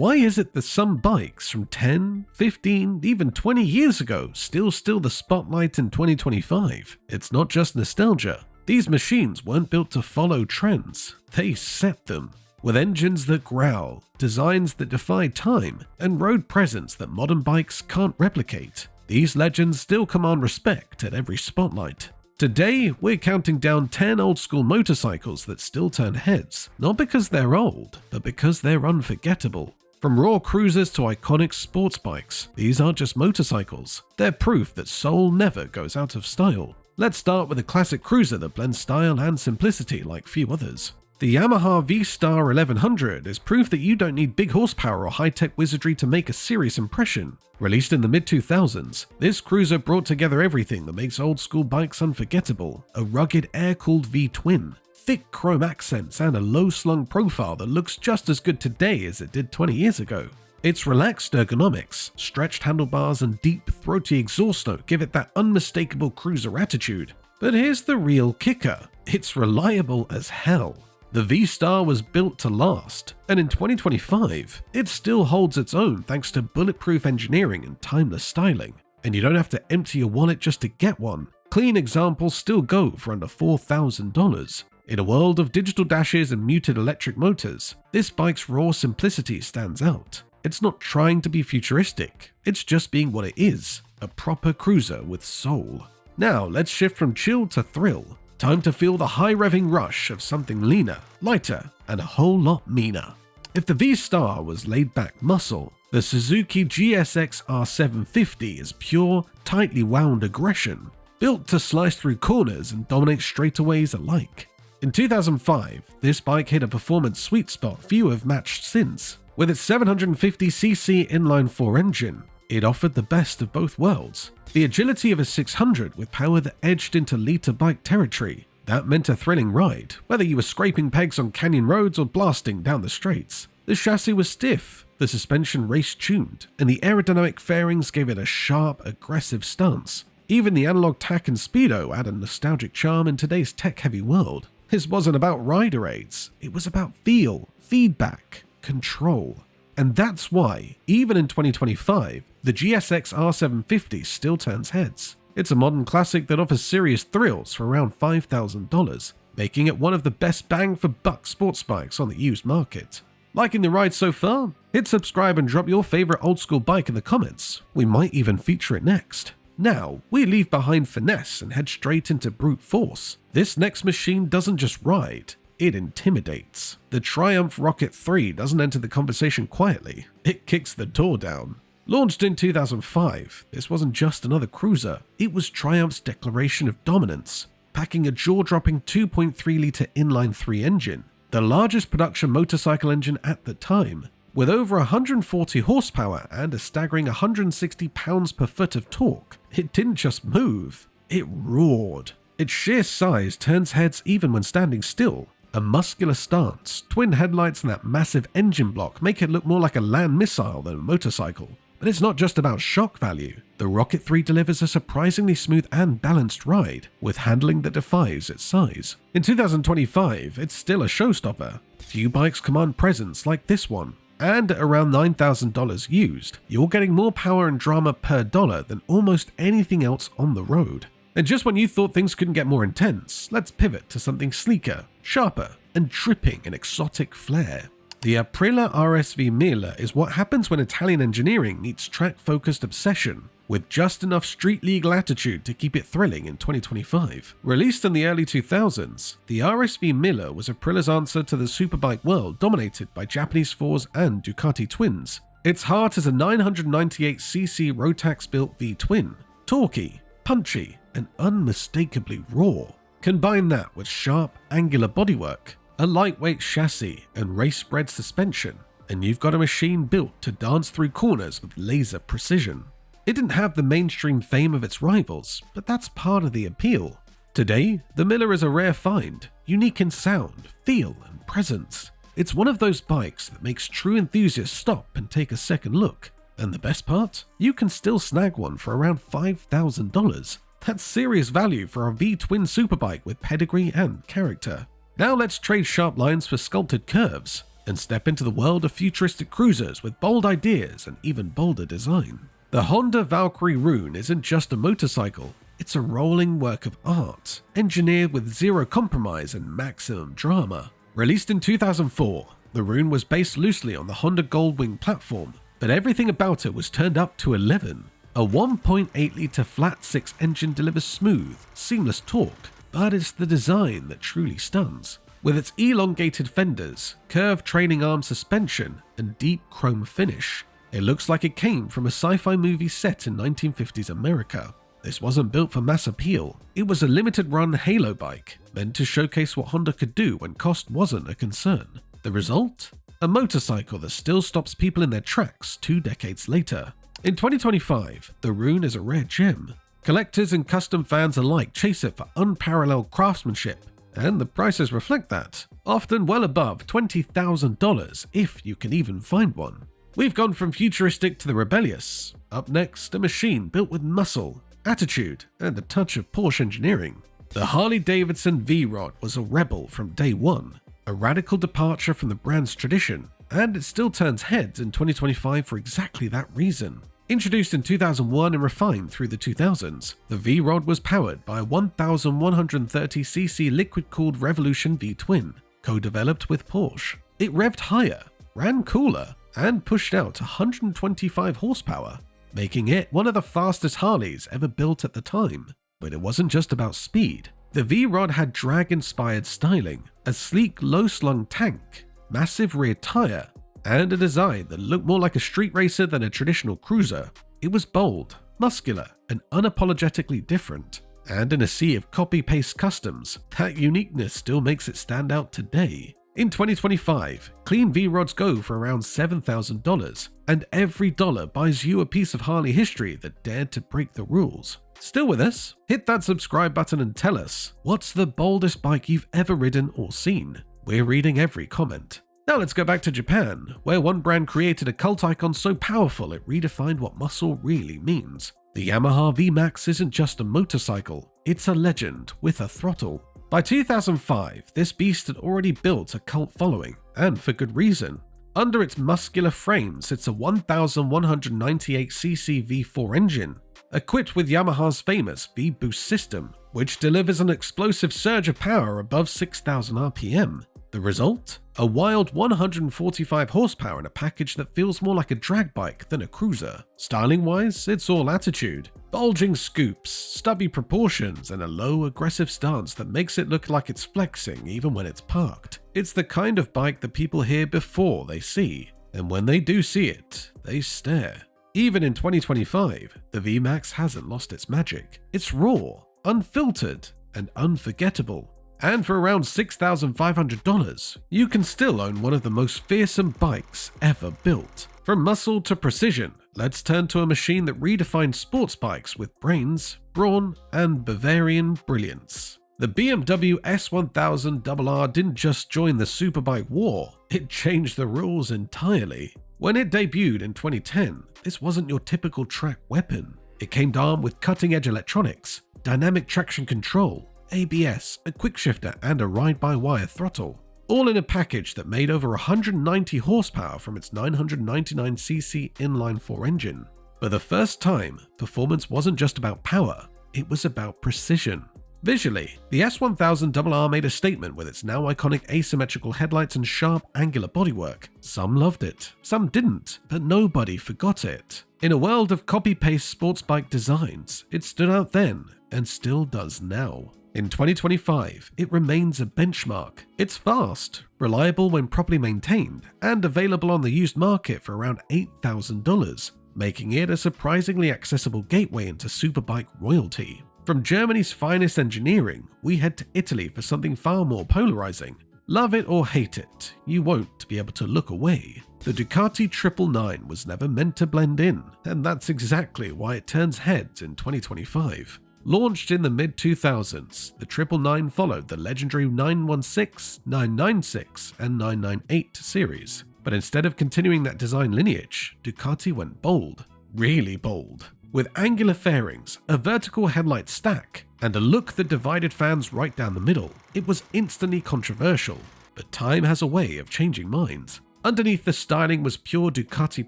Why is it that some bikes from 10, 15, even 20 years ago still steal the spotlight in 2025? It's not just nostalgia. These machines weren't built to follow trends, they set them. With engines that growl, designs that defy time, and road presence that modern bikes can't replicate, these legends still command respect at every spotlight. Today, we're counting down 10 old-school motorcycles that still turn heads, not because they're old, but because they're unforgettable. From raw cruisers to iconic sports bikes, these aren't just motorcycles, they're proof that soul never goes out of style. Let's start with a classic cruiser that blends style and simplicity like few others. The Yamaha V-Star 1100 is proof that you don't need big horsepower or high-tech wizardry to make a serious impression. Released in the mid-2000s, this cruiser brought together everything that makes old-school bikes unforgettable: a rugged air-cooled V-twin, thick chrome accents, and a low-slung profile that looks just as good today as it did 20 years ago. Its relaxed ergonomics, stretched handlebars, and deep, throaty exhaust note give it that unmistakable cruiser attitude. But here's the real kicker: it's reliable as hell. The V-Star was built to last, and in 2025, it still holds its own thanks to bulletproof engineering and timeless styling. And you don't have to empty your wallet just to get one. Clean examples still go for under $4,000. In a world of digital dashes and muted electric motors, this bike's raw simplicity stands out. It's not trying to be futuristic, it's just being what it is, a proper cruiser with soul. Now let's shift from chill to thrill. Time to feel the high-revving rush of something leaner, lighter, and a whole lot meaner. If the V-Star was laid-back muscle, the Suzuki GSX R750 is pure, tightly wound aggression, built to slice through corners and dominate straightaways alike. In 2005, this bike hit a performance sweet spot few have matched since. With its 750cc inline-4 engine, it offered the best of both worlds. The agility of a 600 with power that edged into liter bike territory. That meant a thrilling ride, whether you were scraping pegs on canyon roads or blasting down the straights. The chassis was stiff, the suspension race-tuned, and the aerodynamic fairings gave it a sharp, aggressive stance. Even the analog tack and speedo add a nostalgic charm in today's tech-heavy world. This wasn't about rider aids, it was about feel, feedback, control. And that's why, even in 2025, the GSX R750 still turns heads. It's a modern classic that offers serious thrills for around $5,000, making it one of the best bang-for-buck sports bikes on the used market. Liking the ride so far? Hit subscribe and drop your favorite old-school bike in the comments. We might even feature it next. Now, we leave behind finesse and head straight into brute force. This next machine doesn't just ride, it intimidates. The Triumph Rocket 3 doesn't enter the conversation quietly, it kicks the door down. Launched in 2005, this wasn't just another cruiser, it was Triumph's declaration of dominance, packing a jaw-dropping 2.3-litre inline-3 engine, the largest production motorcycle engine at the time. With over 140 horsepower and a staggering 160 pounds-per-foot of torque, it didn't just move, it roared. Its sheer size turns heads even when standing still. A muscular stance, twin headlights, and that massive engine block make it look more like a land missile than a motorcycle. But it's not just about shock value. The Rocket 3 delivers a surprisingly smooth and balanced ride, with handling that defies its size. In 2025, it's still a showstopper. Few bikes command presence like this one. And at around $9,000 used, you're getting more power and drama per dollar than almost anything else on the road. And just when you thought things couldn't get more intense, let's pivot to something sleeker, sharper, and dripping in exotic flair. The Aprilia RSV Mille is what happens when Italian engineering meets track-focused obsession, with just enough street-legal attitude to keep it thrilling in 2025. Released in the early 2000s, the RSV Mille was Aprilia's answer to the superbike world dominated by Japanese fours and Ducati twins. Its heart is a 998cc Rotax-built V-twin, torquey, punchy, and unmistakably raw. Combine that with sharp, angular bodywork, a lightweight chassis, and race-bred suspension, and you've got a machine built to dance through corners with laser precision. It didn't have the mainstream fame of its rivals, but that's part of the appeal. Today, the Mille is a rare find, unique in sound, feel, and presence. It's one of those bikes that makes true enthusiasts stop and take a second look. And the best part? You can still snag one for around $5,000. That's serious value for a V-twin superbike with pedigree and character. Now let's trade sharp lines for sculpted curves. and step into the world of futuristic cruisers with bold ideas and even bolder design. The Honda Valkyrie Rune isn't just a motorcycle, it's a rolling work of art, engineered with zero compromise and maximum drama. Released in 2004, the Rune was based loosely on the Honda Goldwing platform, but everything about it was turned up to 11. A 1.8-litre flat-six engine delivers smooth, seamless torque, but it's the design that truly stuns. With its elongated fenders, curved trailing arm suspension, and deep chrome finish, it looks like it came from a sci-fi movie set in 1950s America. This wasn't built for mass appeal, it was a limited-run halo bike, meant to showcase what Honda could do when cost wasn't a concern. The result? A motorcycle that still stops people in their tracks 2 decades later. In 2025, the Rune is a rare gem. Collectors and custom fans alike chase it for unparalleled craftsmanship, and the prices reflect that, often well above $20,000 if you can even find one. We've gone from futuristic to the rebellious. Up next, a machine built with muscle, attitude, and a touch of Porsche engineering. The Harley-Davidson V-Rod was a rebel from day one, a radical departure from the brand's tradition, and it still turns heads in 2025 for exactly that reason. Introduced in 2001 and refined through the 2000s, the V-Rod was powered by a 1130cc liquid-cooled Revolution V-twin, co-developed with Porsche. It revved higher, ran cooler, and pushed out 125 horsepower, making it one of the fastest Harleys ever built at the time. But it wasn't just about speed. The V-Rod had drag-inspired styling, a sleek low-slung tank, massive rear tire, and a design that looked more like a street racer than a traditional cruiser. It was bold, muscular, and unapologetically different. And in a sea of copy-paste customs, that uniqueness still makes it stand out today. In 2025, clean V-Rods go for around $7,000, and every dollar buys you a piece of Harley history that dared to break the rules. Still with us? Hit that subscribe button and tell us, what's the boldest bike you've ever ridden or seen? We're reading every comment. Now let's go back to Japan, where one brand created a cult icon so powerful it redefined what muscle really means. The Yamaha VMAX isn't just a motorcycle, it's a legend with a throttle. By 2005, this beast had already built a cult following, and for good reason. Under its muscular frame sits a 1198cc V4 engine, equipped with Yamaha's famous V-Boost system, which delivers an explosive surge of power above 6,000 RPM. The result? A wild 145 horsepower in a package that feels more like a drag bike than a cruiser. Styling-wise, it's all attitude. Bulging scoops, stubby proportions, and a low, aggressive stance that makes it look like it's flexing even when it's parked. It's the kind of bike that people hear before they see, and when they do see it, they stare. Even in 2025, the VMAX hasn't lost its magic. It's raw, unfiltered, and unforgettable. And for around $6,500, you can still own one of the most fearsome bikes ever built. From muscle to precision, let's turn to a machine that redefined sports bikes with brains, brawn, and Bavarian brilliance. The BMW S1000RR didn't just join the superbike war, it changed the rules entirely. When it debuted in 2010, this wasn't your typical track weapon. It came armed with cutting-edge electronics, dynamic traction control, ABS, a quick shifter, and a ride-by-wire throttle, all in a package that made over 190 horsepower from its 999cc inline-4 engine. For the first time, performance wasn't just about power, it was about precision. Visually, the S1000RR made a statement with its now iconic asymmetrical headlights and sharp, angular bodywork. Some loved it, some didn't, but nobody forgot it. In a world of copy-paste sports bike designs, it stood out then, and still does now. In 2025, it remains a benchmark. It's fast, reliable when properly maintained, and available on the used market for around $8,000, making it a surprisingly accessible gateway into superbike royalty. From Germany's finest engineering, we head to Italy for something far more polarizing. Love it or hate it, you won't be able to look away. The Ducati 999 was never meant to blend in, and that's exactly why it turns heads in 2025. Launched in the mid-2000s, the 999 followed the legendary 916, 996, and 998 series. But instead of continuing that design lineage, Ducati went bold, really bold. With angular fairings, a vertical headlight stack, and a look that divided fans right down the middle, it was instantly controversial. but time has a way of changing minds. Underneath the styling was pure Ducati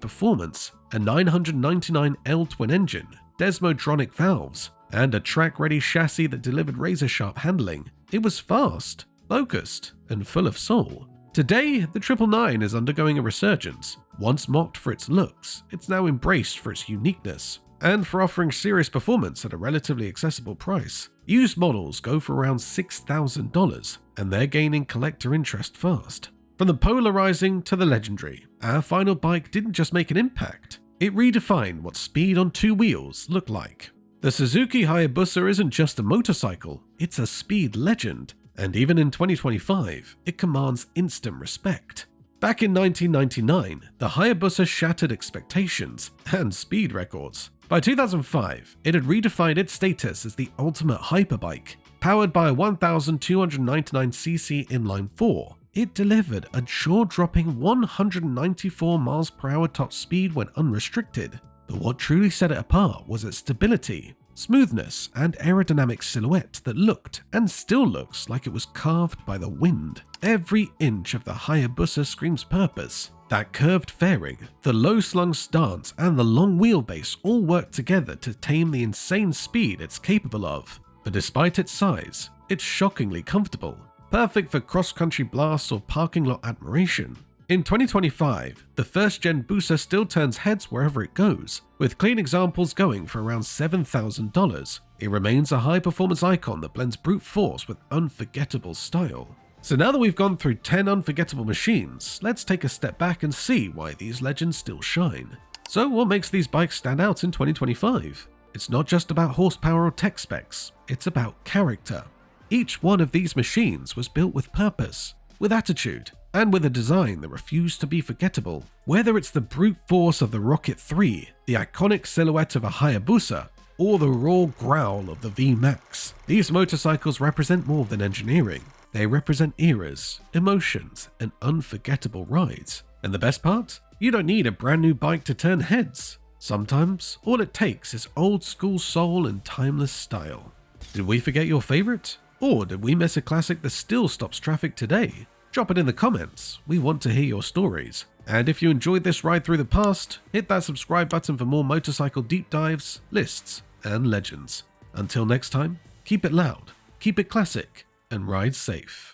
performance, a 999L twin engine, desmodronic valves, and a track-ready chassis that delivered razor-sharp handling. It was fast, focused, and full of soul. Today, the 999 is undergoing a resurgence. Once mocked for its looks, it's now embraced for its uniqueness, and for offering serious performance at a relatively accessible price. Used models go for around $6,000, and they're gaining collector interest fast. From the polarizing to the legendary, our final bike didn't just make an impact, it redefined what speed on two wheels looked like. The Suzuki Hayabusa isn't just a motorcycle, it's a speed legend, and even in 2025, it commands instant respect. Back in 1999, the Hayabusa shattered expectations and speed records. By 2005, it had redefined its status as the ultimate hyperbike. Powered by a 1,299cc inline-4, it delivered a jaw-dropping 194 mph top speed when unrestricted. But what truly set it apart was its stability, smoothness, and aerodynamic silhouette that looked and still looks like it was carved by the wind. Every inch of the Hayabusa screams purpose. That curved fairing, the low-slung stance, and the long wheelbase all work together to tame the insane speed it's capable of. But despite its size, it's shockingly comfortable, perfect for cross-country blasts or parking lot admiration. In 2025, the first-gen Busa still turns heads wherever it goes, with clean examples going for around $7,000. It remains a high-performance icon that blends brute force with unforgettable style. So now that we've gone through 10 unforgettable machines, let's take a step back and see why these legends still shine. So what makes these bikes stand out in 2025? It's not just about horsepower or tech specs, it's about character. Each one of these machines was built with purpose, with attitude, and with a design that refused to be forgettable. Whether it's the brute force of the Rocket 3, the iconic silhouette of a Hayabusa, or the raw growl of the V-Max, these motorcycles represent more than engineering. They represent eras, emotions, and unforgettable rides. And the best part? You don't need a brand new bike to turn heads. Sometimes, all it takes is old school soul and timeless style. Did we forget your favorite? Or did we miss a classic that still stops traffic today? Drop it in the comments, we want to hear your stories. And if you enjoyed this ride through the past, hit that subscribe button for more motorcycle deep dives, lists, and legends. Until next time, keep it loud, keep it classic, and ride safe.